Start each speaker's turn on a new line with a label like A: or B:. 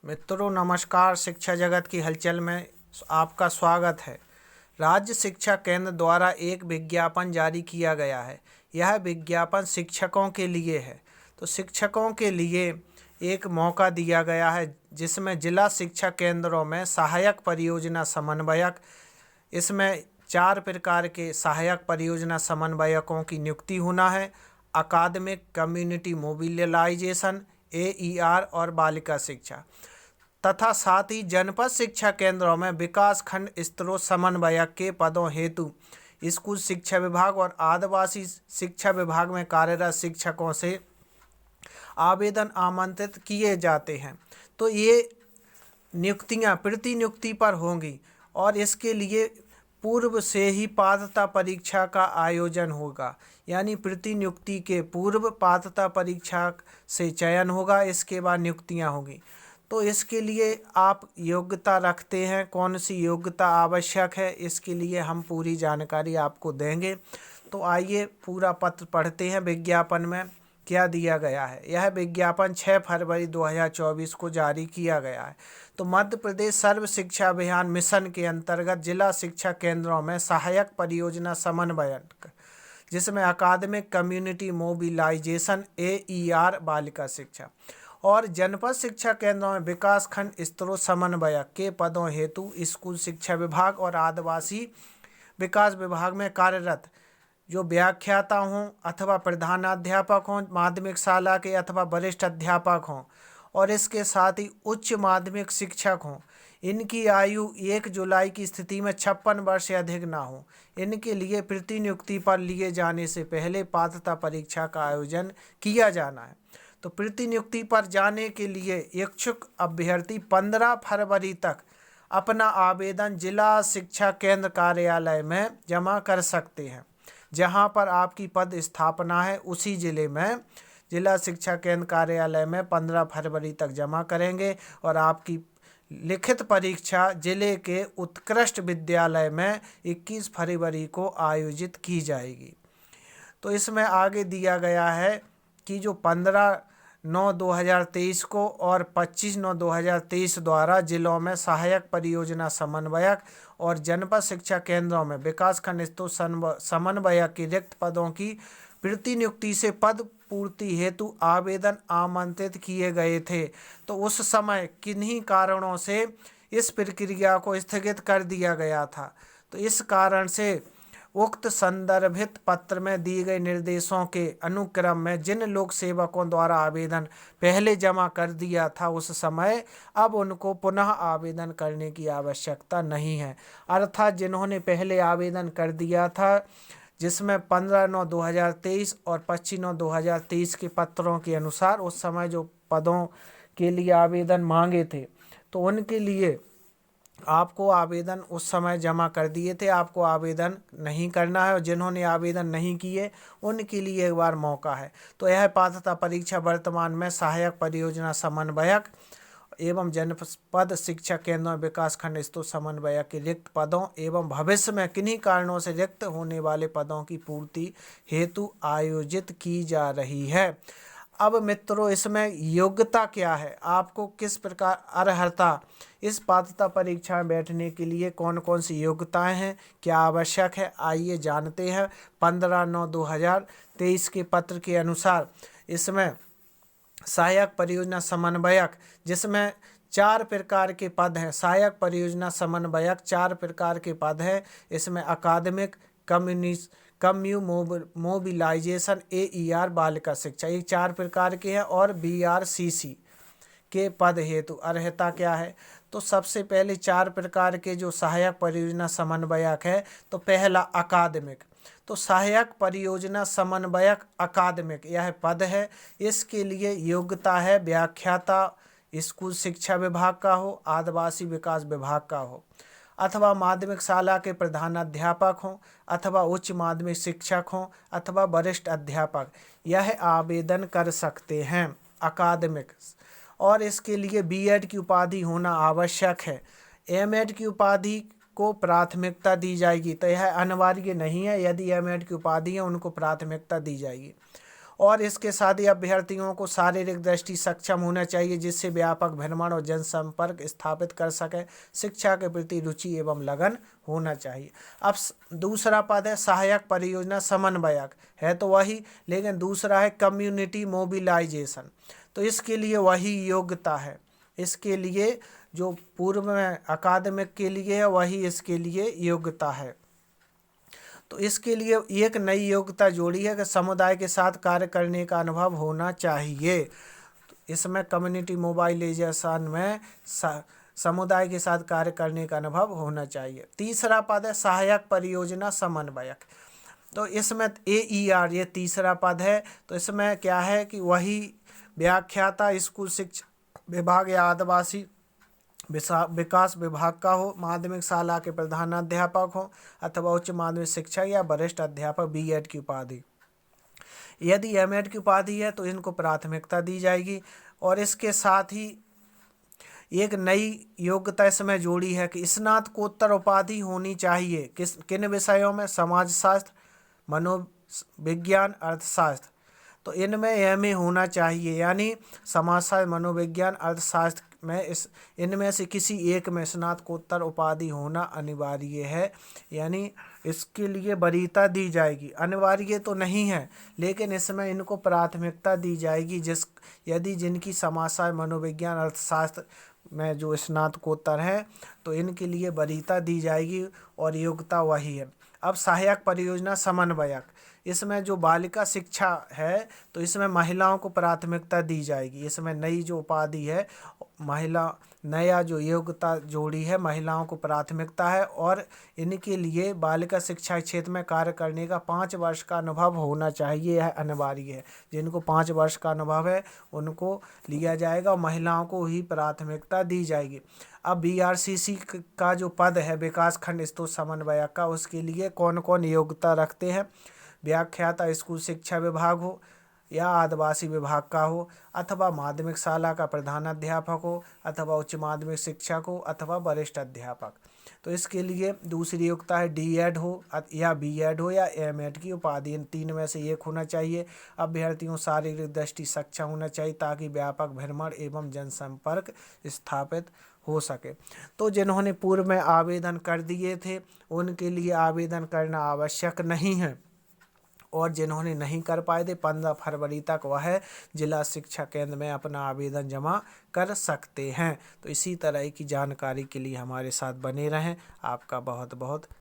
A: मित्रों नमस्कार। शिक्षा जगत की हलचल में आपका स्वागत है। राज्य शिक्षा केंद्र द्वारा एक विज्ञापन जारी किया गया है। यह विज्ञापन शिक्षकों के लिए है। तो शिक्षकों के लिए एक मौका दिया गया है जिसमें जिला शिक्षा केंद्रों में सहायक परियोजना समन्वयक, इसमें 4 प्रकार के सहायक परियोजना समन्वयकों की नियुक्ति होना है। अकादमिक कम्युनिटी मोबिलाइजेशन AER और बालिका शिक्षा तथा साथ ही जनपद शिक्षा केंद्रों में विकास खंड स्तरों समन्वयक के पदों हेतु स्कूल शिक्षा विभाग और आदिवासी शिक्षा विभाग में कार्यरत शिक्षकों से आवेदन आमंत्रित किए जाते हैं। तो ये नियुक्तियां प्रतिनियुक्ति पर होंगी और इसके लिए पूर्व से ही पात्रता परीक्षा का आयोजन होगा, यानी प्रतिनियुक्ति के पूर्व पात्रता परीक्षा से चयन होगा, इसके बाद नियुक्तियां होंगी। तो इसके लिए आप योग्यता रखते हैं, कौन सी योग्यता आवश्यक है, इसके लिए हम पूरी जानकारी आपको देंगे। तो आइए पूरा पत्र पढ़ते हैं। विज्ञापन में क्या दिया गया है। यह विज्ञापन 6 फरवरी 2024 को जारी किया गया है। तो मध्य प्रदेश सर्व शिक्षा अभियान मिशन के अंतर्गत जिला शिक्षा केंद्रों में सहायक परियोजना समन्वयक, जिसमें अकादमिक कम्युनिटी मोबिलाइजेशन AER बालिका शिक्षा और जनपद शिक्षा केंद्रों में विकास खंड स्तरों समन्वयक के पदों हेतु स्कूल शिक्षा विभाग और आदिवासी विकास विभाग में कार्यरत जो व्याख्याता हों अथवा प्रधानाध्यापक हों, माध्यमिक शाला के अथवा वरिष्ठ अध्यापक हों और इसके साथ ही उच्च माध्यमिक शिक्षक हों, इनकी आयु 1 जुलाई की स्थिति में 56 वर्ष से अधिक ना हो। इनके लिए प्रतिनियुक्ति पर लिए जाने से पहले पात्रता परीक्षा का आयोजन किया जाना है। तो प्रतिनियुक्ति पर जाने के लिए इच्छुक अभ्यर्थी 15 फरवरी तक अपना आवेदन जिला शिक्षा केंद्र कार्यालय में जमा कर सकते हैं। जहां पर आपकी पद स्थापना है उसी जिले में जिला शिक्षा केंद्र कार्यालय में 15 फरवरी तक जमा करेंगे और आपकी लिखित परीक्षा जिले के उत्कृष्ट विद्यालय में 21 फरवरी को आयोजित की जाएगी। तो इसमें आगे दिया गया है कि जो 15/9/2023 को और 25/9/2023 द्वारा जिलों में सहायक परियोजना समन्वयक और जनपद शिक्षा केंद्रों में विकास खंड स्तरों समन्वयक की रिक्त पदों की प्रतिनियुक्ति से पद पूर्ति हेतु आवेदन आमंत्रित किए गए थे। तो उस समय किन्हीं कारणों से इस प्रक्रिया को स्थगित कर दिया गया था। तो इस कारण से उक्त संदर्भित पत्र में दिए गए निर्देशों के अनुक्रम में जिन लोक सेवकों द्वारा आवेदन पहले जमा कर दिया था उस समय अब उनको पुनः आवेदन करने की आवश्यकता नहीं है। अर्थात जिन्होंने पहले आवेदन कर दिया था, जिसमें 15/9/2023 और 25/9/2023 के पत्रों के अनुसार उस समय जो पदों के लिए आवेदन मांगे थे, तो उनके लिए आपको आवेदन उस समय जमा कर दिए थे, आपको आवेदन नहीं करना है। और जिन्होंने आवेदन नहीं किए उनके लिए एक बार मौका है। तो यह पात्रता परीक्षा वर्तमान में सहायक परियोजना समन्वयक एवं जनपद शिक्षा केंद्रों विकास खंड स्तरों समन्वयक के रिक्त पदों एवं भविष्य में किन्हीं कारणों से रिक्त होने वाले पदों की पूर्ति हेतु आयोजित की जा रही है। अब मित्रों इसमें योग्यता क्या है, आपको किस प्रकार अर्हता, इस पात्रता परीक्षा में बैठने के लिए कौन कौन सी योग्यताएं हैं, क्या आवश्यक है, आइए जानते हैं। 15/9/2023 के पत्र के अनुसार इसमें सहायक परियोजना समन्वयक, जिसमें 4 प्रकार के पद हैं। सहायक परियोजना समन्वयक 4 प्रकार के पद हैं। इसमें अकादमिक कम्यू मोबिलाइजेशन AER बालिका शिक्षा, ये 4 प्रकार के हैं। और BRCC के पद हेतु अर्हता क्या है, तो सबसे पहले 4 प्रकार के जो सहायक परियोजना समन्वयक है, तो पहला अकादमिक, तो सहायक परियोजना समन्वयक अकादमिक यह पद है। इसके लिए योग्यता है व्याख्याता स्कूल शिक्षा विभाग का हो, आदिवासी विकास विभाग का हो, अथवा माध्यमिक शाला के प्रधानाध्यापक हों, अथवा उच्च माध्यमिक शिक्षक हों, अथवा वरिष्ठ अध्यापक, यह आवेदन कर सकते हैं अकादमिक। और इसके लिए B.Ed की उपाधि होना आवश्यक है। M.Ed की उपाधि को प्राथमिकता दी जाएगी, तो यह अनिवार्य नहीं है। यदि M.Ed की उपाधि है उनको प्राथमिकता दी जाएगी। और इसके साथ ही अभ्यर्थियों को शारीरिक दृष्टि सक्षम होना चाहिए, जिससे व्यापक भ्रमण और जनसंपर्क स्थापित कर सके। शिक्षा के प्रति रुचि एवं लगन होना चाहिए। अब दूसरा पद है सहायक परियोजना समन्वयक, है तो वही, लेकिन दूसरा है कम्युनिटी मोबिलाइजेशन। तो इसके लिए वही योग्यता है, इसके लिए जो पूर्व में अकादमिक के लिए है वही इसके लिए योग्यता है। तो इसके लिए एक नई योग्यता जोड़ी है कि समुदाय के साथ कार्य करने का अनुभव होना चाहिए। तो इसमें कम्युनिटी मोबाइलाइजेशन में समुदाय के साथ कार्य करने का अनुभव होना चाहिए। तीसरा पद है सहायक परियोजना समन्वयक। तो इसमें AER ये तीसरा पद है। तो इसमें क्या है कि वही व्याख्याता स्कूल शिक्षा विभाग या आदिवासी विकास विभाग का हो, माध्यमिक शाला के प्रधानाध्यापक हो अथवा उच्च माध्यमिक शिक्षा या वरिष्ठ अध्यापक B.Ed की उपाधि। यदि M.Ed की उपाधि है तो इनको प्राथमिकता दी जाएगी। और इसके साथ ही एक नई योग्यता इसमें जोड़ी है कि स्नातकोत्तर उपाधि होनी चाहिए। किन विषयों में? समाजशास्त्र, मनोविज्ञान, अर्थशास्त्र। तो इनमें MA होना चाहिए, यानी समाजशास्त्र, मनोविज्ञान, अर्थशास्त्र में इनमें से किसी एक में स्नातकोत्तर उपाधि होना अनिवार्य है, यानी इसके लिए वरीयता दी जाएगी। अनिवार्य तो नहीं है, लेकिन इसमें इनको प्राथमिकता दी जाएगी यदि जिनकी समाजशास्त्र, मनोविज्ञान, अर्थशास्त्र में जो स्नातकोत्तर है तो इनके लिए वरीयता दी जाएगी और योग्यता वही है। अब सहायक परियोजना समन्वयक, इसमें जो बालिका शिक्षा है तो इसमें महिलाओं को प्राथमिकता दी जाएगी। इसमें नई जो उपाधि है, नया जो योग्यता जोड़ी है, महिलाओं को प्राथमिकता है और इनके लिए बालिका शिक्षा क्षेत्र में कार्य करने का 5 वर्ष का अनुभव होना चाहिए, यह अनिवार्य है। जिनको 5 वर्ष का अनुभव है उनको लिया जाएगा और महिलाओं को ही प्राथमिकता दी जाएगी। अब BRCC का जो पद है विकास खंड स्तर समन्वयक का, उसके लिए कौन कौन योग्यता रखते हैं? व्याख्याता स्कूल शिक्षा विभाग हो या आदिवासी विभाग का हो अथवा माध्यमिक शाला का प्रधानाध्यापक हो अथवा उच्च माध्यमिक शिक्षक हो अथवा वरिष्ठ अध्यापक। तो इसके लिए दूसरी योग्यता है D.Ed हो या B.Ed हो या M.Ed की उपाधि, इन 3 में से एक होना चाहिए। अभ्यर्थियों शारीरिक दृष्टि सक्षम होना चाहिए ताकि व्यापक भ्रमण एवं जनसंपर्क स्थापित हो सके। तो जिन्होंने पूर्व में आवेदन कर दिए थे उनके लिए आवेदन करना आवश्यक नहीं है, और जिन्होंने नहीं कर पाए थे 15 फरवरी तक वह जिला शिक्षा केंद्र में अपना आवेदन जमा कर सकते हैं। तो इसी तरह की जानकारी के लिए हमारे साथ बने रहें। आपका बहुत बहुत